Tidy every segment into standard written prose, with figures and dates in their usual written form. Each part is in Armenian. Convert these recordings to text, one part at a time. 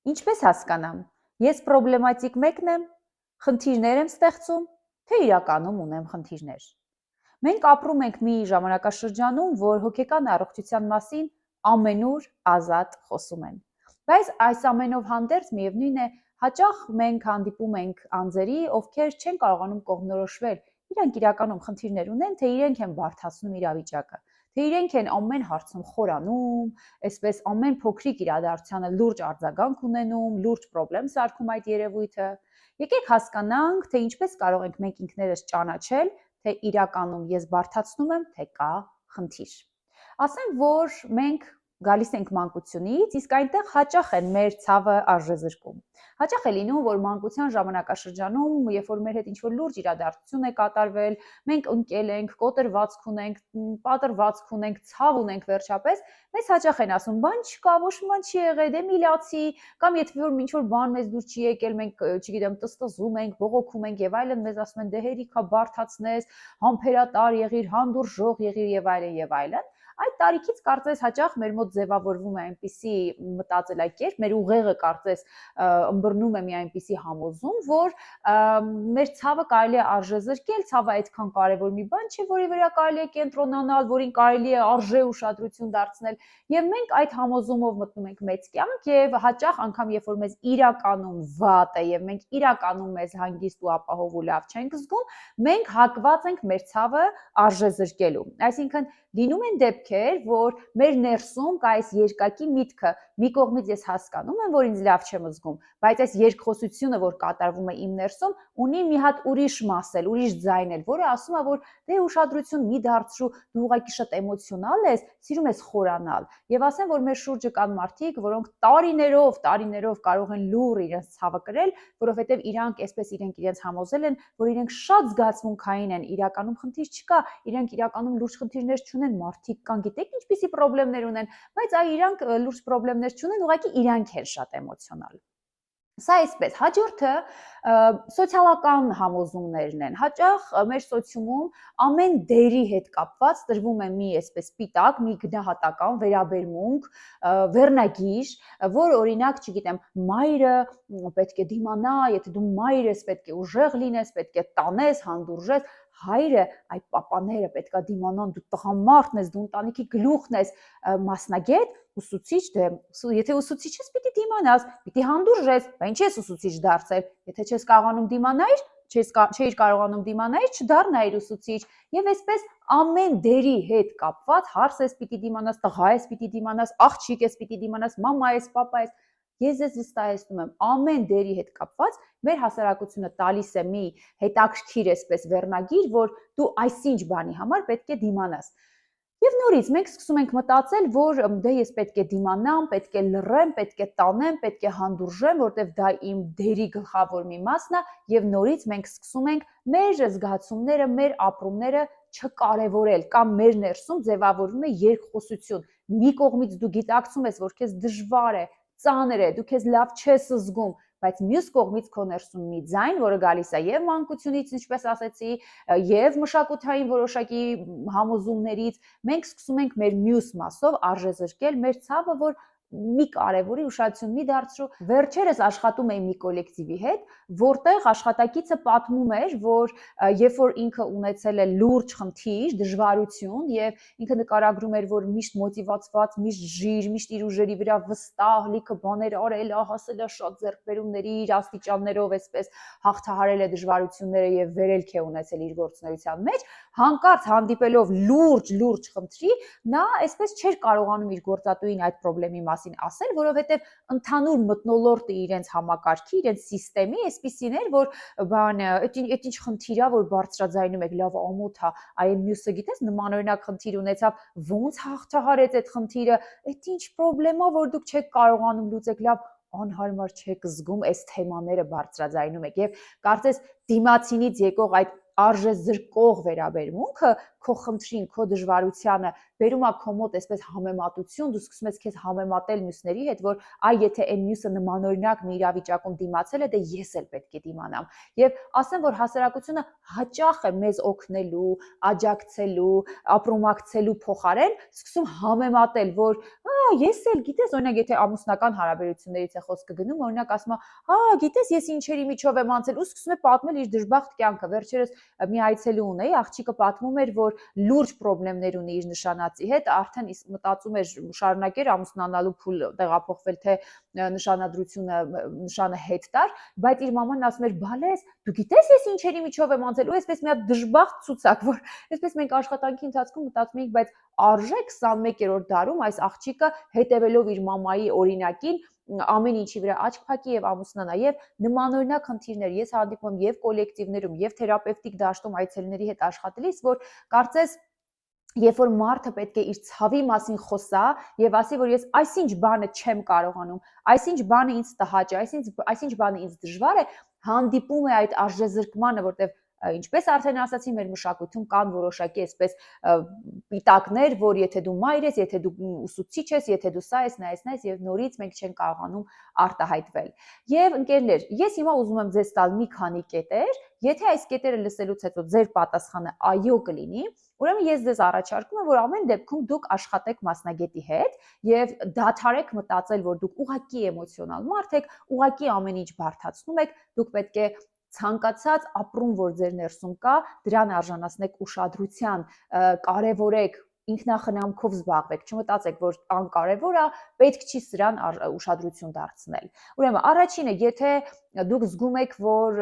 Ինչպես հասկանամ, ես պրոբլեմատիկ մեկն եմ, խնդիրներ եմ ստեղծում, թե իրականում ունեմ խնդիրներ։ Մենք ապրում ենք մի ժամանակաշրջանում, որ հոգեկան առողջության մասին ամենուր ազատ խոսում են։ Բայց այս ամենով հանդերձ միևնույն է, հաճախ մենք հանդիպում ենք անձերի, ովքեր չեն կարողանում կողմնորոշվել, իրանք իրականում խնդիրներ ունեն, թե իրենք են բարդացնում իրավիճակը, թե իրենք են ամեն հարցում խորանում, այսպես ամեն փոքրիկ իրադարձությանը լուրջ արձագանք ունենում, լուրջ պրոբլեմ սարքում այդ երևույթը։ Եկեք հասկանանք, թե ինչպես կարող ենք մենք ինքներս ճանաչել, թե իրականում ես բարդացնում եմ, թե կա խնդիր։ Ասեմ, որ մենք գալիս ենք մանկությունից, իսկ այնտեղ հաճախ են մեր ցավը արժեզրկում։ Հաճախ է լինում, որ մանկության ժամանակաշրջանում, երբ որ մեր հետ ինչ-որ լուրջ իրադարձություն է կատարվել, մենք ընկել ենք, կոտրվածք ունենք, պատրվածք ունենք, ցավ ունենք վերջապես, մեզ հաճախ են ասում, բան չկա, ոչ մի բան չի եղել, դե մի լացի, կամ եթե որ ինչ-որ բան մեզ դուր չի եկել, մենք, չգիտեմ, տստզում ենք, բողոքում ենք եւ այլն, մեզ ասում են դե հերիք է բարդացնես, համբերատար եղիր, հանդուրժող եղիր եւ այլն եւ այլն։ Այդ տարիքից կարծես հաճախ մեր մոտ ձևավորվում է այնպիսի մտածելակերպ, մեր ուղեղը կարծես ըմբռնում է մի այնպիսի համոզում, որ մեր ցավը կարելի է արժեզրկել, ցավը այդքան կարևոր մի բան չէ, որի վրա կարելի է կենտրոնանալ, որին կարելի է արժե ուշադրություն դարձնել, եւ մենք այդ համոզումով մտնում ենք մեծ կյանք եւ հաճախ անգամ երբ որ մեզ իրականում վատ է եւ մենք իրականում մեզ հանգիստ ու ապահով ու լավ չենք զգում, մենք հակված ենք մեր ցավը արժեզրկելու։ Այսինքն լինում են դեպքեր, որ մեր ներսում կա այս երկակի միտքը, մի կողմից ես հասկանում եմ, որ ինձ լավ չեմ զգում, բայց այս երկխոսությունը, որ կատարվում է իմ ներսում, ունի մի հատ ուրիշ մասել, ուրիշ ձայնել, որը ասում է, որ դե ուշադրություն մի դարձրու, դու ուղղակի շատ էմոցիոնալ ես, սիրում ես խորանալ։ Եվ ասեմ, որ մեր շուրջը կան մարդիկ, որոնք տարիներով կարող են լուռ իրենց ցավը կրել, որովհետև իրանք այսպես իրենց համոզել են, որ իրենք շատ զգացմունքային են, իրականում խնդիր չկա, իրենք իրականում լուրջ խնդիրներ չունեն, մարդիկ կան, գիտեք ինչպիսի պրոբլեմներ ունեն, բայց այ իրանք լուրջ պրոբլեմներ չունեն, ուղղակի իրանք են շատ էմոցիոնալ։ Սա այսպես, հաջորդը սոցիալական համոզումներն են։ Հաճախ մեր սոցիումում ամեն դերի հետ կապված տրվում է մի այսպես սպիտակ, մի գնահատական վերաբերմունք, վերնագիր, որ օրինակ, չգիտեմ, մայրը պետք է դիմանա, եթե դու մայր ես, պետք է ուժեղ լինես, պետք է տանես, հանդուրժես, հայրը, այ պապաները պետքա դիմանան, դու տղամարդն ես, դու ընտանիքի գլուխն ես, մասնագետ, ուսուցիչ, դե եթե ուսուցիչ ես, պիտի դիմանաս, պիտի հանդուրժես, բա ինչ ես ուսուցիչ դարձել, եթե չես կարողանում դիմանայր, չէիր կարողանում դիմանայր, չդառնայիր ուսուցիչ, եւ այսպես ամեն դերի հետ կապված հարց ես պիտի դիմանաս, տղա ես պիտի դիմանաս, աղջիկ ես պիտի դիմանաս, մամա ես, պապա ես, ես ձեզ վստահեցնում եմ, ամեն դերի հետ կապված մեր հասարակությունը տալիս է մի հետաքրքիր այսպես վերնագիր, որ դու այսինչ բանի համար պետք է դիմանաս։ Եվ նորից մենք սկսում ենք մտածել, որ դե ես պետք է դիմանամ, պետք է լռեմ, պետք է տանեմ, պետք է հանդուրժեմ, որտեվ դա իմ դերի գլխավոր մի մասն է, եւ նորից մենք սկսում ենք մեր զգացումները, մեր ապրումները չկարևորել, կամ մեր ներսում ձևավորվում է երկխոսություն։ Մի կողմից դու գիտակցում ես, որ քեզ դժվար է, ծանր է, դու քեզ լավ չես զգում, բայց մյուս կողմից քո ներսում մի ձայն, որը գալիս է եւ մանկությունից, ինչպես ասեցի, եւ մշակութային որոշակի համոզումներից, մենք սկսում ենք մեր մյուս մասով արժեզրկել մեր ցավը, որ մի կարևորի ուշադրություն մի դարձրու։ Վերջերս աշխատում էի մի կոլեկտիվի հետ, որտեղ աշխատակիցը պատմում էր, որ երբ որ ինքը ունեցել է լուրջ խնդիր, դժվարություն եւ ինքը նկարագրում էր, որ միշտ մոտիվացված, միշտ ժիր, միշտ իր ուժերի վրա վստահ, լիքը բաներ արել է, հասել է շատ ձեռքբերումների, իր աստիճաններով այսպես հաղթահարել է դժվարությունները եւ վերելք է ունեցել իր գործունեության մեջ, հանկարծ հանդիպելով լուրջ խնդրի, նա այսպես չէր կարողանում իր գործատուին այդ խնդրի մասին ասել, որովհետև ընդհանուր մթնոլորտը իրենց համակարգի, իրենց սիստեմի այսպիսին էր, որ բան, այդ ինչ խնդիր է, որ բարձրաձայնում եք, լավ ամոթ է, այ մյուսը գիտես նմանօրինակ խնդիր ունեցավ, ոնց հաղթահարեց այդ խնդիրը, այդ ինչ խնդրեմ է, որ դուք չեք կարողանում լուծեք, լավ անհարմար չեք զգում, այս թեմաները բարձրաձայնում եք եւ կարծես դիմացինից եկող այդ արժեզրկող վերաբերմունքը քո խնդրին, քո դժվարությանը բերում է քո մոտ այսպես համեմատություն, դու սկսում ես քեզ համեմատել մյուսների հետ, որ այ եթե այն մյուսը նմանօրինակ մի իրավիճակում դիմացել է, դե ես էլ պետք է դիմանամ։ Եվ ասեմ, որ հասարակությունը հաճախ է մեզ օգնելու, աջակցելու, ապրումակցելու փոխարեն սկսում համեմատել, որ ես էլ գիտես, օրինակ եթե ամուսնական հարաբերություններից է խոսքը գնում, օրինակ ասում է, գիտես ես ինչերի միջով եմ անցել, ու սկսում է պատմել իր դժբախտ կյանքը։ Վերջերս մի այցելու ունեի, աղջիկը պատմում էր, որ լուրջ խնդիրներ ունի իր նշանածի հետ, արդեն մտածում էր շարունակեր ամուսնանալու փուլ տեղափոխվել, թե նշանը հետ տար, բայց իր մաման ասում էր, բալես, դու գիտես ես ինչերի միջով եմ անցել, ու այսպես մի հատ դժբախտ ցուցակ, որ այսպես մենք աշխատանքի ընթացքում մտածում ենք, բայց արժե 21-րդ դարում այս աղջիկը հետևելով իր մամայի օրինակին ամեն ինչի վրա աչք փակի եւ ամուսնանա եւ նմանօրինակ խնդիրներ ես հանդիպում եմ եւ կոլեկտիվներում եւ թերապևտիկ դաշտում այցելուների հետ աշխատելիս, որ կարծես երբ որ մարդը պետք է իր ցավի մասին խոսա եւ ասի, որ ես այսինչ բանը չեմ կարողանում, այսինչ բանը ինձ տհաճ է, այսինչ բանը ինձ դժվար է, հանդիպում է այդ արժեզրկմանը, որտեղ ինչպես արդեն ասացի, մեր մշակույթում կան որոշակի այսպես պիտակներ, որ եթե դու մայր ես, եթե դու ուսուցիչ ես, եթե դու սա ես, նա ես, եւ նորից մենք չենք կարողանում արտահայտվել։ Եվ ընկերներ, ես հիմա ուզում եմ ձեզ տալ մի քանի կետեր, եթե այս կետերը լսելուց հետո ձեր պատասխանը այո կլինի, ուրեմն ես ձեզ առաջարկում եմ, որ ամեն դեպքում դուք աշխատեք մասնագետի հետ եւ դադարեք մտածել, որ դուք ուղղակի էմոցիոնալ մարդ եք, ուղղակի ամեն ինչ բարդացնում եք, դուք պետք է ցանկացած ապրում, որ ձեր ներսում կա, դրան արժանացնեք ուշադրության, կարևորեք, ինքնախնամքով զբաղվեք, չմտածեք, որ անկարևոր է, պետք չի սրան ուշադրություն դարձնել։ Ուրեմն, առաջինը, եթե դուք զգում եք, որ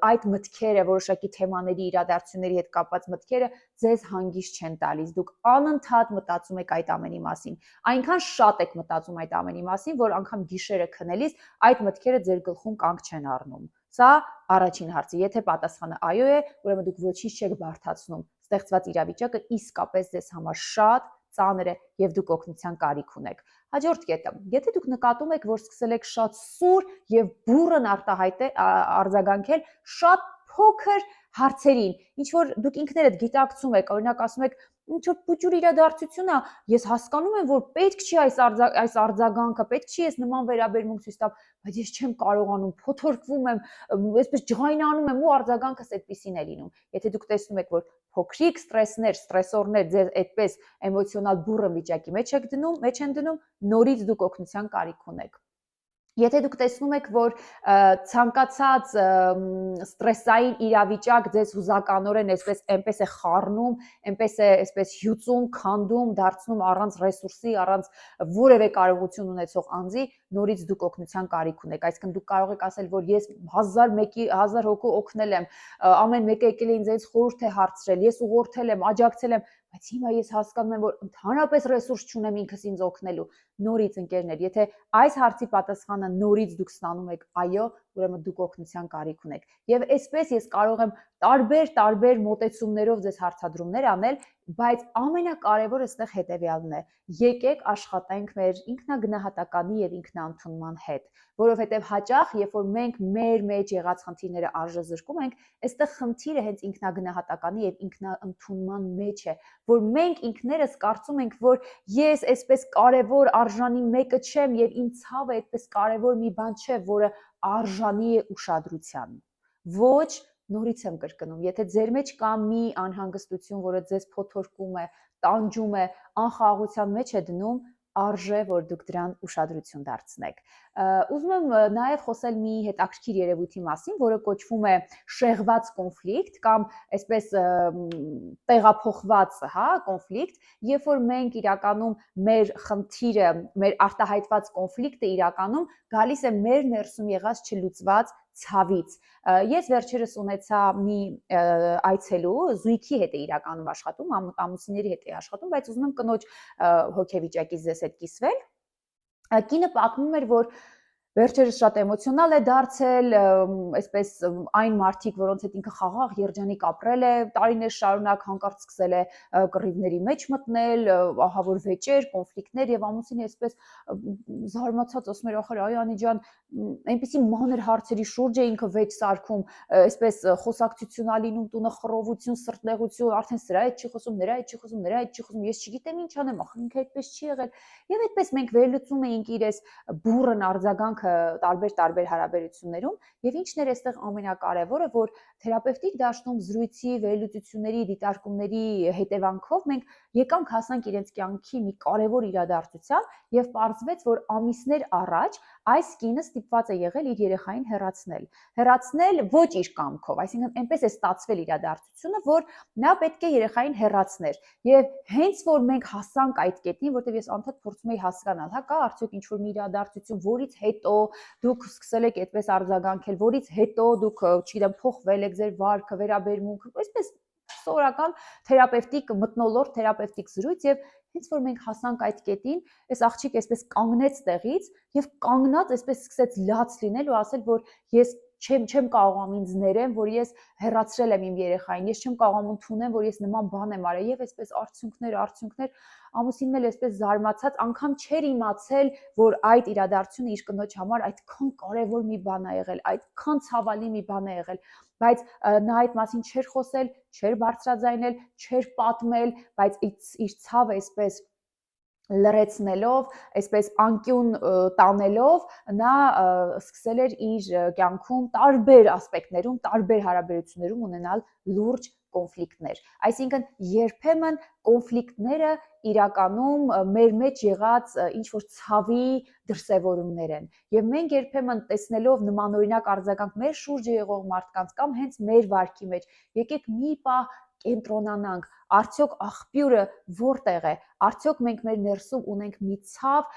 այդ մտքերը, որոշակի թեմաների, իրադարձությունների հետ կապված մտքերը ձեզ հանգիստ չեն տալիս, դուք անընդհատ մտածում եք այդ ամենի մասին, այնքան շատ եք մտածում այդ ամենի մասին, որ անգամ գիշերը քնելիս այդ մտքերը ձեր գլխում կանգ չեն առնում։ Սա առաջին հարցը, եթե պատասխանը այո է, ուրեմն դուք ոչինչ չեք բարդացնում, ստեղծված իրավիճակը իսկապես ձեզ համար շատ ծանր է եւ դուք օգնության կարիք ունեք։ Հաջորդ կետը, եթե դուք նկատում եք, որ սկսել եք շատ սուր եւ բուռն արձագանքել շատ փոքր հարցերին, ինչ որ դուք ինքներդ գիտակցում եք, օրինակ ասում եք, ինչ որ փոքր իրադարձություն է, ես հասկանում եմ, որ պետք չի այս արձագանքը, պետք չի ես նման վերաբերմունք ցույց տամ, բայց ես չեմ կարողանում, փոթորկվում եմ, այսպես ջղայնանում եմ ու արձագանքս այդպեսին է լինում։ Եթե դուք տեսնում եք, որ փոքրիկ ստրեսորներ ձեզ այդպես էմոցիոնալ բուռն վիճակի մեջ են դնում, նորից դուք օգնության կարիք ունեք։ Եթե դուք տեսնում եք, որ ցանկացած ստրեսային իրավիճակ ձեզ հուզականորեն այնպես է խառնում, այնպես է այսպես հյուծում, քանդում, դարձնում առանց ռեսուրսի, առանց որևէ կարողություն ունեցող անձի, նորից դուք օգնության կարիք ունեք։ Այսինքն դուք կարող եք ասել, որ ես 1000 հոգու օգնել եմ, ամեն մեկը եկել է ինձ խորհուրդ է հարցրել, ես ուղղորդել եմ, աջակցել եմ, բայց հիմա ես հասկանում եմ, որ ընդհանրապես ռեսուրս չունեմ ինքս ինձ օգնելու։ Նորից ընկերներ, եթե այս հարցի պատասխանը նորից դուք ստանում եք այո, ուրեմն դուք օգնության կարիք ունեք։ Եվ այսպես ես կարող եմ տարբեր մոտեցումներով ձեզ հարցադրումներ անել, բայց ամենակարևորը այստեղ հետևյալն է. եկեք աշխատենք մեր ինքնագնահատականի եւ ինքնաընդունման հետ, որովհետեւ հաճախ, երբ որ մենք մեր մեջ եղած խնդիրները արժեզրկում ենք, այստեղ խնդիրը հենց ինքնագնահատականի եւ ինքնաընդունման մեջ է, որ մենք ինքներս կարծում ենք, որ ես այսպես կարևոր արժանի մեկը չեմ եւ իմ ցավը այդպես կարևոր մի բան չէ, որը արժանի է ուշադրության։ Ոչ, նորից եմ կրկնում, եթե ձեր մեջ կա մի անհանգստություն, որը ձեզ փոթորկում է, տանջում է, անխաղաղության մեջ է դնում, արժե, որ դուք դրան ուշադրություն դարձնեք։ Ուզում եմ նաև խոսել մի հետաքրքիր երևույթի մասին, որը կոչվում է շեղված կոնֆլիկտ կամ այսպես տեղափոխված, կոնֆլիկտ, երբ որ մենք իրականում մեր խնդիրը, մեր արտահայտված կոնֆլիկտը իրականում գալիս է մեր ներսում եղած չլուծված ցավից։ Ես վերջերս ունեցա մի այցելու, զույգի հետ է իրականում աշխատում, ամուսինների հետ է աշխատում, բայց ուզում եմ կնոջ հոգեվիճակից ձեզ հետ կիսվել։ Կինը պատմում էր, որ Վերջերս շատ էմոցիոնալ է դարձել, այսպես այն մարդիկ, որոնց հետ ինքը խաղաղ երջանիկ ապրել է, տարիներ շարունակ հանկարծ սկսել է կռիվների մեջ մտնել, ահավոր վեճեր, կոնֆլիկտներ եւ ամուսինը այսպես զարմացած ասում էր ախր Այանի ջան, այնպեսի մանր հարցերի շուրջ է ինքը վեճ սարքում, այսպես խոսակցություն ա լինում, տունը խռովություն, սրտնեղություն, արդեն սրա հետ չի խոսում, նրա հետ չի խոսում, նրա հետ չի խոսում, ես չգիտեմ ինչ անեմ, ախր ինքը այդպես չի եղել։ Եվ այդպես մենք վերլուծում էինք իր այս բուրըն արձագանքը տարբեր հարաբերություններում եւ ինչն էր այստեղ ամենակարևորը, որ թերապևտիկ դաշտում զրույցի, վերլուծությունների, դիտարկումների հետևանքով մենք եկանք հասանք իրենց կյանքի մի կարևոր իրադարձության եւ պարզվեց, որ ամիսներ առաջ այս կինը ստիպված է եղել իր երեխային հեռացնել ոչ իր կամքով, այսինքն այնպես է ստացվել իրադարձությունը, որ նա պետք է երեխային հեռացներ եւ հենց որ մենք հասանք այդ կետին, որտեղ ես անդադ փորձում էի հասկանալ, հա կա արդյոք ինչ որ մի իրադարձություն, որից հետո դուք սկսել եք այդպես արձագանքել, որից հետո դուք, չգիտեմ, փոխվել եք ձեր վարքը, վերաբերմունքը, այսպես սովորական թերապևտիկ մթնոլորտ, թերապևտիկ զրույց եւ հենց որ մենք հասանք այդ կետին, այս աղջիկը այսպես կանգնեց տեղից եւ կանգնած այսպես սկսեց լաց լինել ու ասել, որ ես չեմ կարողանում ինձ ներեմ, որ ես հեռացրել եմ իմ երեխային, ես չեմ կարողանում ընդունեմ, որ ես նման բան եմ արել եւ այսպես արդյունքներ, ամուսինն էլ այսպես զարմացած անգամ չէր իմացել, որ այդ իրադարձությունը իր կնոջ համար այդքան կարևոր մի բան է եղել, այդքան ցավալի մի բան է եղել, բայց նա այդ մասին չէր խոսել, չէր բարձրաձայնել, չէր պատմել, բայց իր ցավը այսպես լրացնելով, այսպես անկյուն տանելով, նա սկսել էր իր կյանքում տարբեր ասպեկտներում, տարբեր հարաբերություններում ունենալ լուրջ կոնֆլիկտներ։ Այսինքն երբեմն կոնֆլիկտները իրականում մեր մեջ եղած ինչ որ ցավի դրսևորումներ են։ Եվ մենք երբեմն տեսնելով նմանօրինակ արձագանք մեր շուրջը եղող մարդկանց կամ հենց մեր վարքի մեջ, եկեք մի պահ կենտրոնանանք, արդյոք աղբյուրը որտեղ է, արդյոք մենք մեր ներսում ունենք մի ցավ,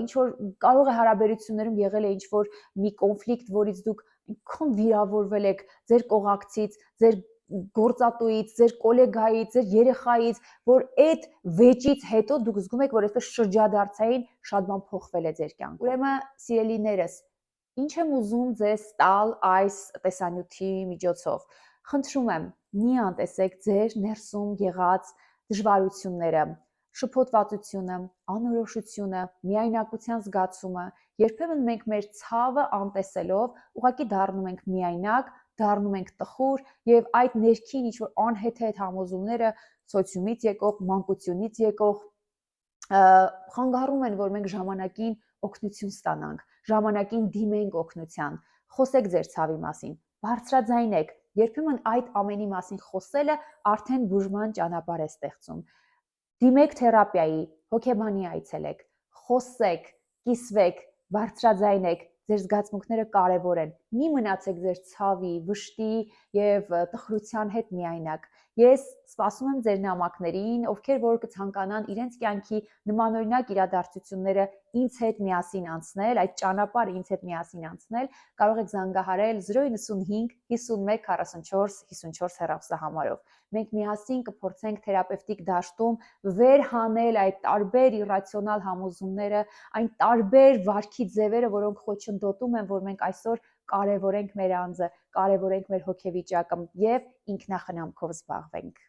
ինչ որ կարող է հարաբերություններում եղել է ինչ որ մի կոնֆլիկտ, որից դուք այնքան վիրավորվել եք ձեր կողակցից, ձեր գործատուից, ձեր գոլեգայից, ձեր երեխայից, որ այդ վեճից հետո դուք զգում եք, որ այսպես շրջադարձային շատ բան փոխվել է ձեր կյանքում։ Ուրեմն, սիրելիներս, ինչ եմ ուզում ձեզ տալ այս տեսանյութի միջոցով։ Խնդրում եմ, մի անտեսեք ձեր ներսում եղած դժվարությունները, շփոթվածությունը, անորոշությունը, միայնակության զգացումը, երբեմն մենք մեր ցավը անտեսելով ուղղակի դառնում ենք միայնակ, դառնում ենք տխուր եւ այդ ներքին ինչ որ անհեթեթ համոզումները սոցիումից եկող, մանկությունից եկող խանգարում են, որ մենք ժամանակին օգնություն ստանանք, ժամանակին դիմենք օգնության, խոսեք ձեր ցավի մասին, բարձրաձայնեք, երբեմն այդ ամենի մասին խոսելը արդեն բուժման ճանապարհ է ստեղծում։ Դիմեք թերապիայի, հոգեբանի այցելեք, խոսեք, կիսվեք, բարձրաձայնեք, ձեր զգացմունքները կարևոր են։ Մի մնացեք ձեր ցավի, վշտի եւ տխրության հետ միայնակ։ Ես սպասում եմ ձեր նամակներին, ովքեր որ կցանկանան իրենց կյանքի նմանօրինակ իրադարձությունները ինձ հետ միասին անցնել, այդ ճանապարհը ինձ հետ միասին անցնել, կարող եք զանգահարել 095 51 44 54 հեռախոսահամարով։ Մենք միասին կփորձենք թերապևտիկ դաշտում վերհանել այդ տարբեր իրացիոնալ համոզումները, այն տարբեր վարքի ձևերը, որոնք խոչընդոտում են, որ մենք այսօր կարևորենք մեր անձը, կարևորենք մեր հոգեվիճակը եւ ինքնախնամքով զբաղվենք։